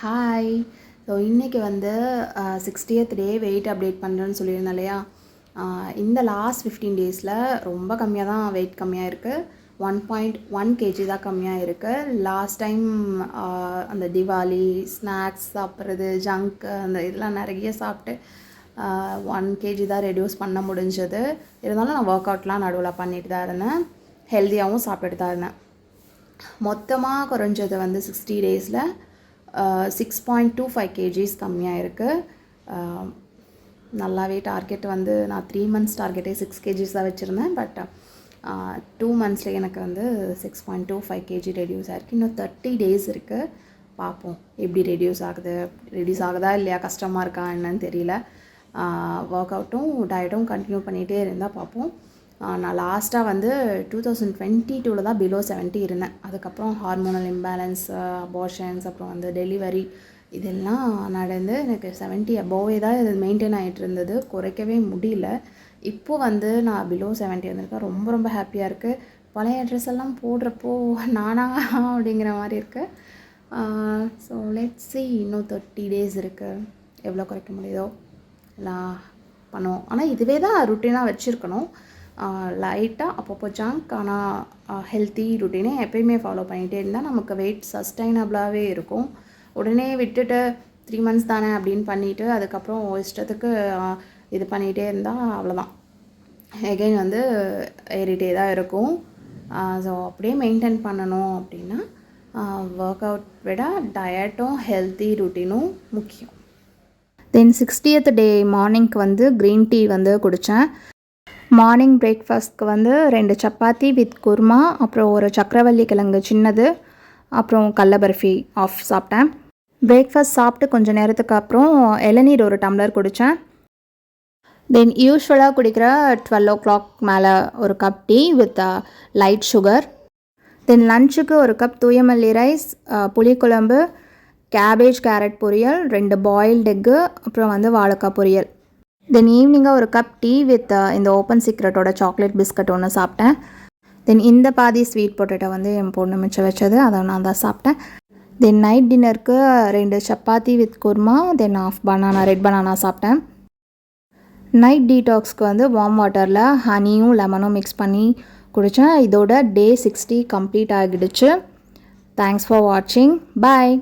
Hi. So இன்றைக்கி வந்து 60th day wait update பண்ணுறேன்னு சொல்லியிருந்தேன் இல்லையா. இந்த லாஸ்ட் 15 டேஸில் ரொம்ப கம்மியாக தான் வெயிட் கம்மியாக இருக்குது. 1.1 kg தான் கம்மியாக இருக்குது. லாஸ்ட் டைம் அந்த திவாலி ஸ்நாக்ஸ் சாப்பிட்றது, ஜங்க் அந்த இதெல்லாம் நிறைய சாப்பிட்டு 1 kg தான் ரெடியூஸ் பண்ண முடிஞ்சது. இருந்தாலும் நான் ஒர்க் அவுட்லாம் நடுவில் பண்ணிட்டு தான் இருந்தேன், ஹெல்த்தியாகவும் சாப்பிட்டுட்டு தான் இருந்தேன். மொத்தமாக குறைஞ்சது வந்து 60 டேஸில் 6.25 kgs கம்மியாக இருக்குது. நல்லாவே டார்கெட் வந்து நான் 3 months டார்கெட்டே 6 kgs தான் வச்சுருந்தேன். பட் 2 monthsலேயே எனக்கு வந்து 6.25 kg ரெடியூஸ் ஆகிருக்கு. இன்னும் 30 days இருக்குது. பார்ப்போம் எப்படி ரெடியூஸ் ஆகுதா இல்லையா, கஷ்டமாக இருக்கா என்னன்னு தெரியல. ஒர்க் அவுட்டும் டயட்டும் கண்டினியூ பண்ணிகிட்டே இருந்தால் பார்ப்போம். நான் லாஸ்ட்டாக வந்து 2022 தான் பிலோ 70 இருந்தேன். அதுக்கப்புறம் ஹார்மோனல் இம்பேலன்ஸ், அபார்ஷன்ஸ், அப்புறம் வந்து டெலிவரி இதெல்லாம் நடந்து எனக்கு 70 அபோவே தான் இது மெயின்டைன் ஆகிட்டு இருந்தது. குறைக்கவே முடியல. இப்போது வந்து நான் பிலோ 70 வந்திருக்கேன். ரொம்ப ரொம்ப ஹாப்பியாக இருக்குது. பழைய ட்ரெஸ் எல்லாம் போடுறப்போ நானா அப்படிங்கிற மாதிரி இருக்குது. ஸோ லெட்ஸ் see, இன்னும் 30 days இருக்குது. எவ்வளோ குறைக்க முடியுதோ எல்லாம் பண்ணுவோம். ஆனால் இதுவே தான் ருட்டீனாக வச்சுருக்கணும். லைட்டாக அப்பப்போ ஜங்க், ஆனால் ஹெல்த்தி ருட்டீனே எப்பயுமே ஃபாலோ பண்ணிகிட்டே இருந்தால் நமக்கு வெயிட் சஸ்டைனபிளாகவே இருக்கும். உடனே விட்டுட்டு 3 months தானே அப்படின்னு பண்ணிவிட்டு அதுக்கப்புறம் இஷ்டத்துக்கு இது பண்ணிகிட்டே இருந்தால் அவ்வளோதான், எகைன் வந்து ஏறிட்டே தான் இருக்கும். ஸோ அப்படியே மெயின்டைன் பண்ணணும் அப்படின்னா ஒர்க் அவுட் விட டயட்டும் ஹெல்த்தி ருட்டீனும் முக்கியம். தென் 60th டே மார்னிங்க்கு வந்து க்ரீன் டீ வந்து குடித்தேன். மார்னிங் பிரேக்ஃபாஸ்ட்க்கு வந்து 2 சப்பாத்தி வித் குருமா, அப்புறம் ஒரு சக்கரவள்ளி கிழங்கு சின்னது, அப்புறம் கடல பர்ஃபி ஆஃப் சாப்பிட்டேன். பிரேக்ஃபாஸ்ட் சாப்பிட்டு கொஞ்சம் நேரத்துக்கு அப்புறம் இளநீர் ஒரு டம்ளர் குடித்தேன். தென் யூஸ்வலாக குடிக்கிற 12 o'clock மேலே ஒரு cup tea with light sugar. Then லஞ்சுக்கு ஒரு கப் தூயமல்லி ரைஸ், புளிக்குழம்பு, கேபேஜ் கேரட் பொரியல், 2 பாயில்டு எக்கு, அப்புறம் வந்து வாழைக்காய் பொரியல். தென் ஈவினிங்காக ஒரு கப் டீ வித் இந்த ஓப்பன் சீக்ரெட்டோட சாக்லேட் பிஸ்கட் ஒன்று சாப்பிட்டேன். தென் இந்த பாதி ஸ்வீட் பொட்டேட்டோ வந்து என் பொண்ணு மிச்சம் வச்சது, அதை நான் தான் சாப்பிட்டேன். தென் நைட் டின்னருக்கு 2 chapati with kurma, then half banana, red banana சாப்பிட்டேன். நைட் டீடாக்ஸ்க்கு வந்து வார்ம் வாட்டரில் ஹனியும் லெமனும் மிக்ஸ் பண்ணி குடித்தேன். இதோட டே 60 கம்ப்ளீட் ஆகிடுச்சு. தேங்க்ஸ் ஃபார் வாட்சிங். பாய்.